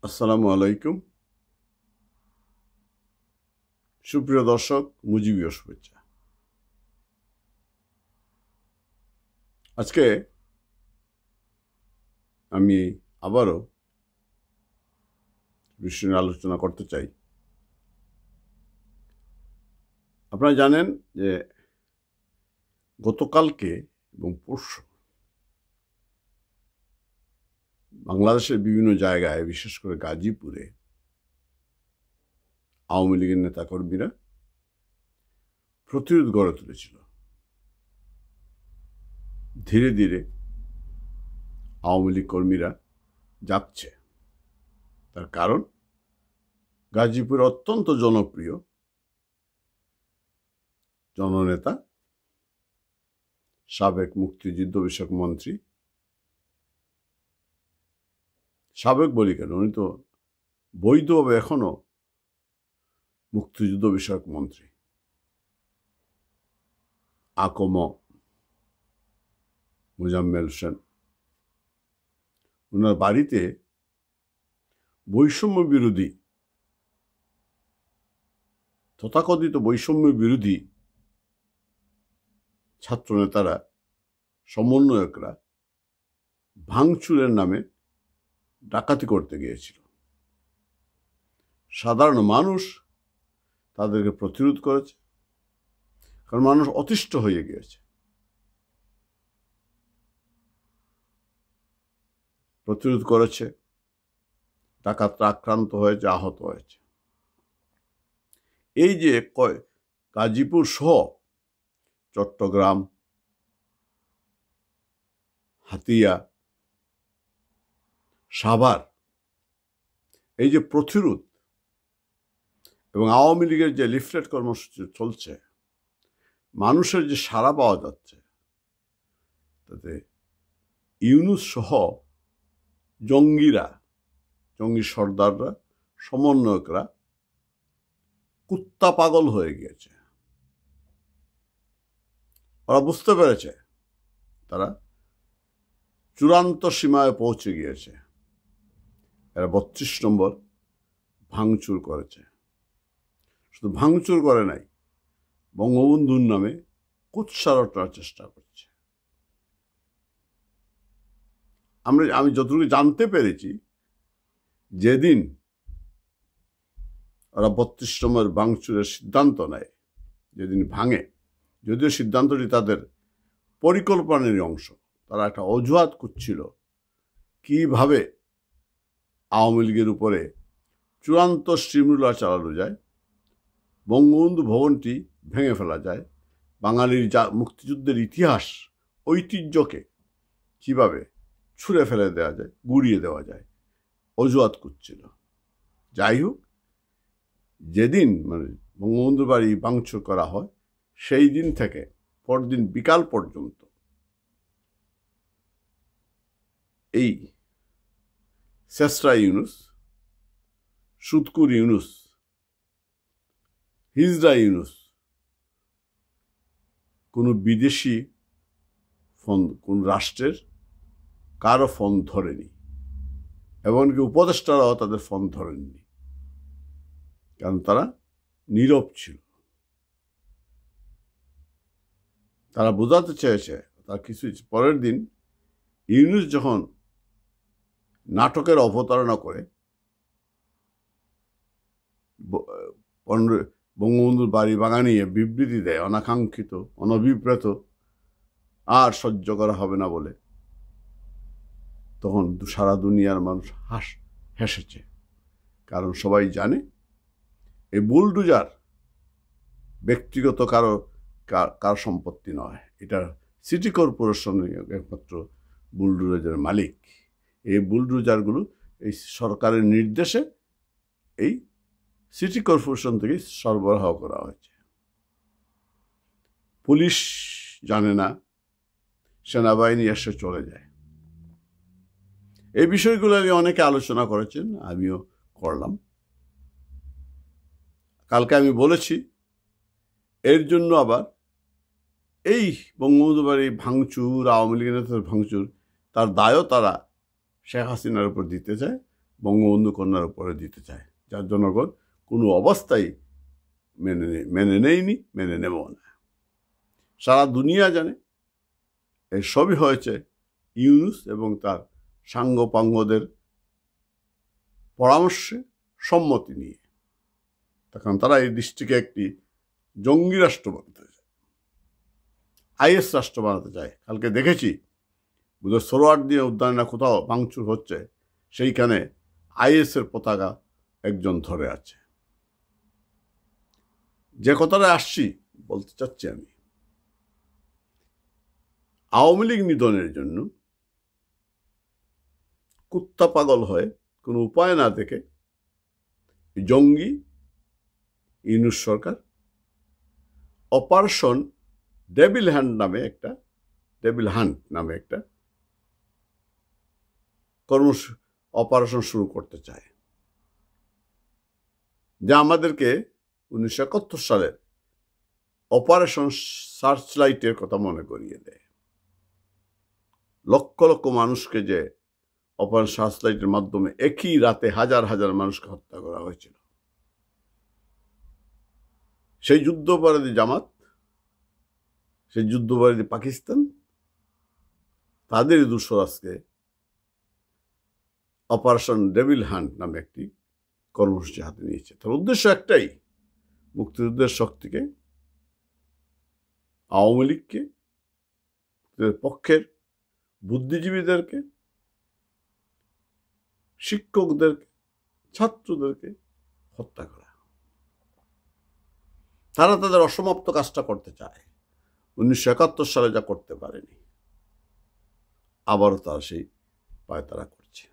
আসসালামু আলাইকুম। সুপ্রিয় দর্শক, মুজিবীয় শুভেচ্ছা। আজকে আমি আবারও বিষয় নিয়ে আলোচনা করতে চাই। আপনারা জানেন যে গতকালকে এবং পরশু বাংলাদেশের বিভিন্ন জায়গায়, বিশেষ করে গাজীপুরে, আওয়ামী লীগের নেতাকর্মীরা প্রতিরোধ গড়ে তুলেছিল। ধীরে ধীরে আওয়ামী লীগ কর্মীরা যাচ্ছে। তার কারণ, গাজীপুরে অত্যন্ত জনপ্রিয় জননেতা, সাবেক মুক্তিযুদ্ধ বিষয়ক মন্ত্রী, সাবেক বলি কেন, উনি তো বৈধভাবে এখনো মুক্তিযুদ্ধ বিষয়ক মন্ত্রী, আকম মোজাম্মেল হোসেন। ওনার বাড়িতে বৈষম্য বিরোধী, তথাকথিত বৈষম্য বিরোধী ছাত্রনেতারা, সমন্বয়করা ভাঙচুরের নামে ডাকাতি করতে গিয়েছিল। সাধারণ মানুষ তাদেরকে প্রতিরোধ করেছে, কারণ মানুষ অতিষ্ঠ হয়ে গিয়েছে। প্রতিরোধ করেছে, ডাকাতরা আক্রান্ত হয়েছে, আহত হয়েছে। এই যে গাজীপুর সহ চট্টগ্রাম, হাতিয়া, সাভার, এই যে প্রতিরোধ এবং আওয়ামী লীগের যে লিফলেট কর্মসূচি চলছে, মানুষের যে সাড়া পাওয়া যাচ্ছে, তাতে ইউনূস সহ জঙ্গিরা, জঙ্গি সর্দাররা, সমন্বয়করা কুত্তা পাগল হয়ে গিয়েছে। ওরা বুঝতে পেরেছে তারা চূড়ান্ত সীমায় পৌঁছে গিয়েছে। এরা ৩২ নম্বর ভাঙচুর করেছে। শুধু ভাঙচুর করে নাই, বঙ্গবন্ধুর নামে কুৎসা রটার চেষ্টা করছে। আমি যতটুকু জানতে পেরেছি, যেদিন ওরা ৩২ নম্বর ভাঙচুরের সিদ্ধান্ত নেয়, যেদিন ভাঙে, যদিও সিদ্ধান্তটি তাদের পরিকল্পনারই অংশ, তারা একটা অজুহাত খুঁজছিল কিভাবে আওয়ামী লীগের উপরে চূড়ান্ত স্টিমুলার চালানো যায়, বঙ্গবন্ধু ভবনটি ভেঙে ফেলা যায়, বাঙালির মুক্তিযুদ্ধের ইতিহাস, ঐতিহ্যকে কিভাবে ছুঁড়ে ফেলে দেওয়া যায়, গুড়িয়ে দেওয়া যায়, অজুহাত খুঁজছিল। যাই হোক, যেদিন বঙ্গবন্ধুর বাড়ি ভাঙচুর করা হয়, সেই দিন থেকে পরদিন বিকাল পর্যন্ত এই শেষরা ইউনূস, সুৎকুর ইউনূস, হিজড়া ইউনূস কোনো বিদেশি ফোন, কোন রাষ্ট্রের কারো ফোন ধরেনি, এমনকি উপদেষ্টারাও তাদের ফোন ধরেননি, কারণ তারা নীরব ছিল। তারা বোঝাতে চেয়েছে, তার কিছু পরের দিন ইউনূস যখন নাটকের অবতারণা করে বঙ্গবন্ধুর বাড়ি ভাঙা নিয়ে বিবৃতি দেয়, অনাকাঙ্ক্ষিত, অনভিপ্রেত, আর সহ্য করা হবে না বলে, তখন সারা দুনিয়ার মানুষ হেসেছে। কারণ সবাই জানে এই বুলডোজার ব্যক্তিগত কার সম্পত্তি নয়, এটা সিটি কর্পোরেশন একমাত্র বুলডোজারের মালিক। এই বুলডোজারগুলো এই সরকারের নির্দেশে এই সিটি কর্পোরেশন থেকে সরবরাহ করা হয়েছে। পুলিশ জানে না, সেনাবাহিনী এসে চলে যায়। এই বিষয়গুলো নিয়ে অনেকে আলোচনা করেছেন, আমিও করলাম। কালকে আমি বলেছি, এর জন্য আবার এই বঙ্গবন্ধু বাড়ি ভাঙচুর, আওয়ামী লীগের নেতাদের ভাঙচুর, তার দায়ও তারা শেখ হাসিনার উপর দিতে চায়, বঙ্গবন্ধু কন্যার উপরে দিতে চায়, যার জনগণ কোনো অবস্থায় মেনে নেয়নি, মেনে নেব না। সারা দুনিয়া জানে এই সবই হয়েছে ইউনূস এবং তার সাঙ্গপাঙ্গদের পরামর্শে, সম্মতি নিয়ে। তখন তারা এই দেশটিকে একটি জঙ্গি রাষ্ট্র বানাতে চায়, আইএস রাষ্ট্র বানাতে চায়। কালকে দেখেছি বুধ সোহরাওয়ার্দী উদ্যানে কোথাও ভাঙচুর হচ্ছে, সেইখানে আইএসের পতাকা একজন ধরে আছে। যে কথাটা আসছি বলতে চাচ্ছি, আমি আওয়ামী লীগ নিধনের জন্য কুত্তা পাগল হয়ে কোনো উপায় না দেখে জঙ্গি ইউনূস সরকার অপারেশন ডেভিল হান্ট নামে একটা অপারেশন শুরু করতে চায়, যা আমাদেরকে 1971 সালের অপারেশন সার্চলাইটের কথা মনে করিয়ে দেয়। লক্ষ লক্ষ মানুষকে যে অপারেশন সার্চলাইটের মাধ্যমে একই রাতে হাজার হাজার মানুষকে হত্যা করা হয়েছিল। সেই যুদ্ধাপরাধী জামাত, সেই যুদ্ধাপরাধী পাকিস্তান, তাদেরই দূষর আজকে অপারেশন ডেভিল হান্ট নামে একটি কর্মসূচি হাতে নিয়েছে। তার উদ্দেশ্য একটাই, মুক্তিযুদ্ধের শক্তিকে, আওয়ামী লীগকে, পক্ষের বুদ্ধিজীবীদেরকে, শিক্ষকদেরকে, ছাত্রদেরকে হত্যা করা। তারা তাদের অসমাপ্ত কাজটা করতে চায়। 1971 সালে যা করতে পারেনি, আবারও তারা সেই পায়তারা করছে।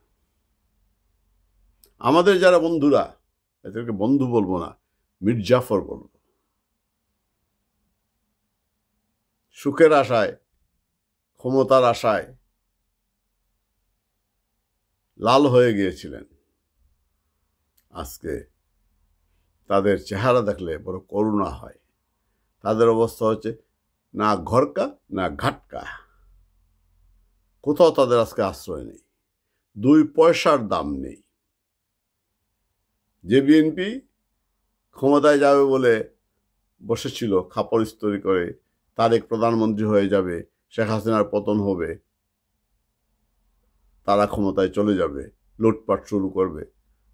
আমাদের যারা বন্ধুরা, এদেরকে বন্ধু বলবো না, মির্জাফর বলবো, সুখের আশায়, ক্ষমতার আশায় লাল হয়ে গিয়েছিলেন, আজকে তাদের চেহারা দেখলে বড় করুণা হয়। তাদের অবস্থা হচ্ছে না ঘরকা না ঘাটকা, কোথাও তাদের আজকে আশ্রয় নেই, 2 পয়সার দাম নেই। যে বিএনপি ক্ষমতায় যাবে বলে বসেছিল খাপড় ইস্ত্রি করে, তারেক প্রধানমন্ত্রী হয়ে যাবে, শেখ হাসিনার পতন হবে, তারা ক্ষমতায় চলে যাবে, লুটপাট শুরু করবে।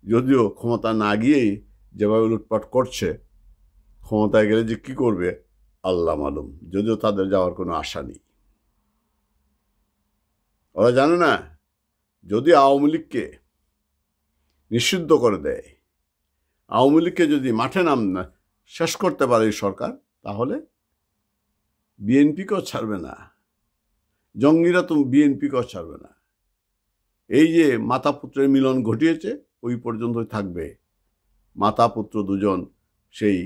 যদিও ক্ষমতা না গিয়েই যেভাবে লুটপাট করছে, ক্ষমতায় গেলে যে কি করবে আল্লাহ মালুম। যদিও তাদের যাওয়ার কোনো আশা নেই। ওরা জানে না, যদি আওয়ামী লীগকে নিষিদ্ধ করে দেয়, আওয়ামী লীগকে যদি মাঠে শেষ করতে পারে এই সরকার, তাহলে বিএনপিকেও ছাড়বে না, জঙ্গিরা তো বিএনপিকেও ছাড়বে না। এই যে মাতা পুত্রের মিলন ঘটিয়েছে, ওই পর্যন্তই থাকবে। মাতা পুত্র দুজন সেই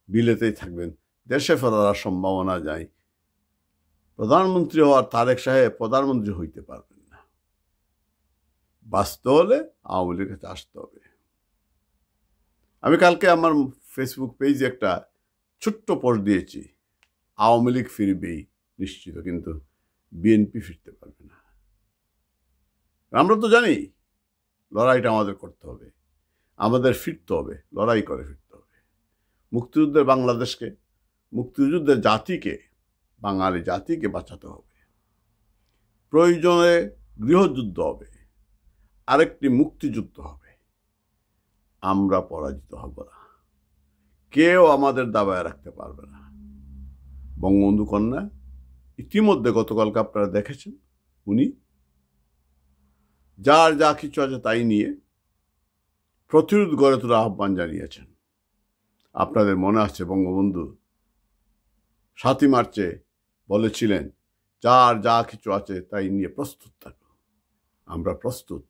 বিলেতেই থাকবেন, দেশে ফেরার সম্ভাবনা যায়। প্রধানমন্ত্রী হওয়ার তারেক সাহেব প্রধানমন্ত্রী হইতে পারবেন না। বাঁচতে হলে আওয়ামী লীগের কাছে আসতে হবে। আমি কালকে আমার ফেসবুক পেজে একটা ছোট্ট পোস্ট দিয়েছি, আওয়ামী লীগ ফিরবেই নিশ্চিত, কিন্তু বিএনপি ফিরতে পারবে না। আমরা তো জানি লড়াইটা আমাদের করতে হবে, আমাদের ফিরতে হবে, লড়াই করে ফিরতে হবে। মুক্তিযুদ্ধের বাংলাদেশকে, মুক্তিযুদ্ধের জাতিকে, বাঙালি জাতিকে বাঁচাতে হবে। প্রয়োজনে গৃহযুদ্ধ হবে, আরেকটি মুক্তিযুদ্ধ হবে। আমরা পরাজিত হব না, কেউ আমাদের দাবায় রাখতে পারবে না। বঙ্গবন্ধু কন্যা ইতিমধ্যে গতকালকে আপনারা দেখেছেন, উনি যার যা কিছু আছে তাই নিয়ে প্রতিরোধ গড়ে তোলার আহ্বান জানিয়েছেন। আপনাদের মনে আছে বঙ্গবন্ধু 7ই মার্চে বলেছিলেন, যার যা কিছু আছে তাই নিয়ে প্রস্তুত থাকো। আমরা প্রস্তুত।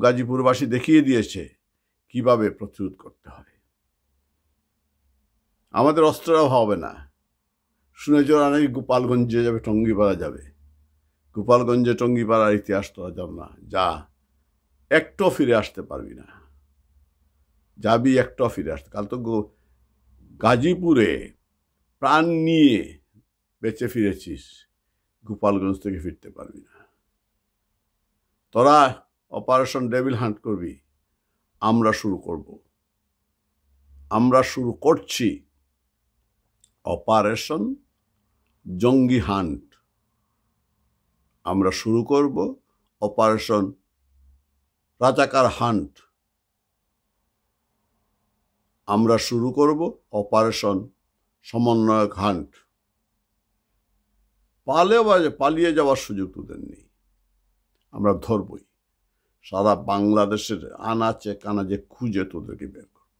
গাজীপুরবাসী দেখিয়ে দিয়েছে কিভাবে প্রতিরোধ করতে হয়। আমাদের অস্ত্রের হবে না। শুনেছ নাকি গোপালগঞ্জে যাবে, টঙ্গিপাড়া যাবে। গোপালগঞ্জে টঙ্গিপাড়ার ইতিহাস তো যাব না, যা একটাও ফিরে আসতে পারবি না। যাবি একটাও ফিরে আসতে। কাল তো গাজীপুরে প্রাণ নিয়ে বেঁচে ফিরেছিস, গোপালগঞ্জ থেকে ফিরতে পারবি না। তোরা অপারেশন ডেভিল হান্ট করবি, আমরা শুরু করব। আমরা শুরু করছি অপারেশন জঙ্গি হান্ট। আমরা শুরু করব অপারেশন রাজাকার হান্ট। আমরা শুরু করব অপারেশন সমন্বয়ক হান্ট। পালিয়ে যাওয়ার সুযোগ তোদের নেই, আমরা ধরবই। সারা বাংলাদেশের আনাচে কানাচে খুঁজে তোদেরকে বের করব।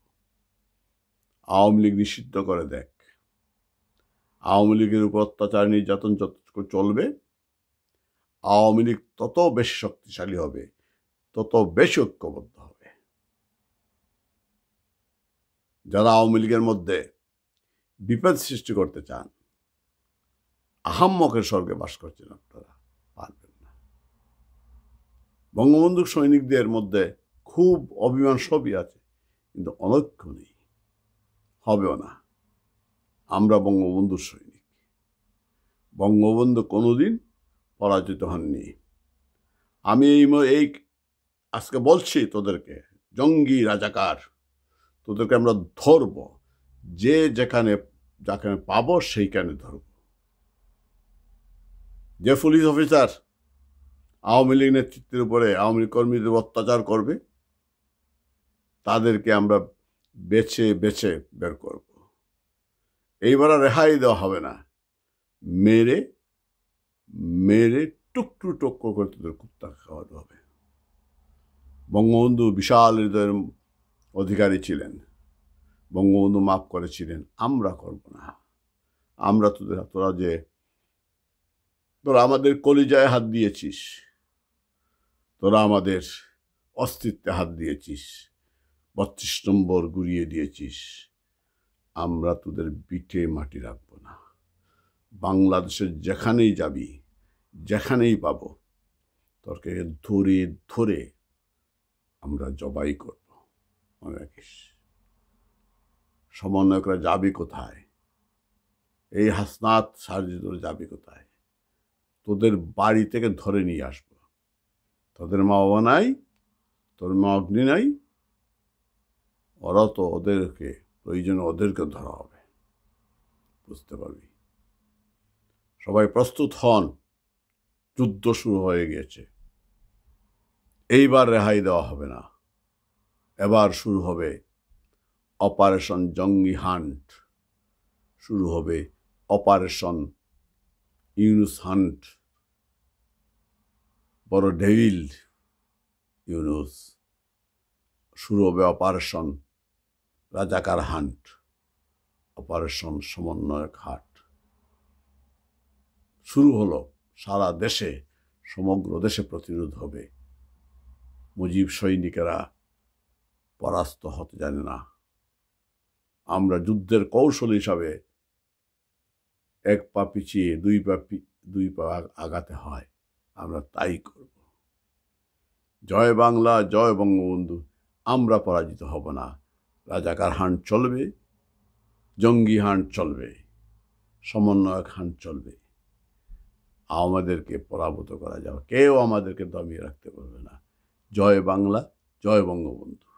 আওয়ামী লীগ নিষিদ্ধ করে দেখ, আওয়ামী লীগের উপর অত্যাচার নির্যাতন যত চলবে, আওয়ামী লীগ তত বেশি শক্তিশালী হবে, তত বেশি ঐক্যবদ্ধ হবে। যারা আওয়ামী লীগের মধ্যে বিপদ সৃষ্টি করতে চান, আহাম্মকের স্বর্গে বাস করছেন, আপনারা পারবেন না। বঙ্গবন্ধুর সৈনিকদের মধ্যে খুব অভিমান সবই আছে, কিন্তু অনৈক্য নেই, হবেও না। আমরা বঙ্গবন্ধুর সৈনিক। বঙ্গবন্ধু কোনোদিন পরাজিত হননি। আমি এই আজকে বলছি তোদেরকে, জঙ্গি রাজাকার, তোদেরকে আমরা ধরব। যে যেখানে পাবো সেইখানে ধরব। যে পুলিশ অফিসার আওয়ামী লীগ নেতৃত্বের উপরে আওয়ামী লীগ কর্মীদের অত্যাচার করবে, তাদেরকে আমরা বেছে বেছে বের করব। এইবার রেহাই দেওয়া হবে না। মেরে মেরে টুকরো টুকরো করে তোদের কুত্তা খাওয়াতে হবে। বঙ্গবন্ধু বিশাল হৃদয়ের অধিকারী ছিলেন, বঙ্গবন্ধু মাফ করেছিলেন, আমরা করব না। আমরা তোরা আমাদের কলিজায় হাত দিয়েছিস, তোরা আমাদের অস্তিত্বে হাত দিয়েছিস, 32 নম্বর গুড়িয়ে দিয়েছিস। আমরা তোদের পিঠে মাটি রাখবো না। বাংলাদেশের যেখানেই যাবি, যেখানেই পাবো, তোরকে ধরে ধরে আমরা জবাই করব। মনে রাখিস। সমন্বয়করা যাবি কোথায়? এই হাসনাত সার্জিদুর যাবি কোথায়? তোদের বাড়ি থেকে ধরে নিয়ে আসবো। তোদের মা বাবা নাই, তোর মা অগ্নি নাই, ওরা তো ওদেরকে প্রয়োজনে ওদেরকে ধরা হবে। বুঝতে পারবি? সবাই প্রস্তুত হন, যুদ্ধ শুরু হয়ে গিয়েছে। এইবার রেহাই দেওয়া হবে না। এবার শুরু হবে অপারেশন জঙ্গি হান্ট, শুরু হবে অপারেশন ইউনুস হান্ট। বড় ডেভিল ইউনুস। শুরু হবে অপারেশন রাজাকার হান্ট, অপারেশন সমন্বয়ক হাট। শুরু হলো। সারা দেশে, সমগ্র দেশে প্রতিরোধ হবে। মুজিব সৈনিকেরা পরাস্ত হতে জানে না। আমরা যুদ্ধের কৌশল হিসাবে এক পা পিছিয়ে দুই পা আগাতে হয়, আমরা তাই করব। জয় বাংলা, জয় বঙ্গবন্ধু। আমরা পরাজিত হব না। রাজাকার হান্ট চলবে, জঙ্গি হান্ট চলবে, সমন্বয়ক হান্ট চলবে। আমাদেরকে পরাভূত করা যাবে, কেউ আমাদেরকে দমিয়ে রাখতে পারবে না। জয় বাংলা, জয় বঙ্গবন্ধু।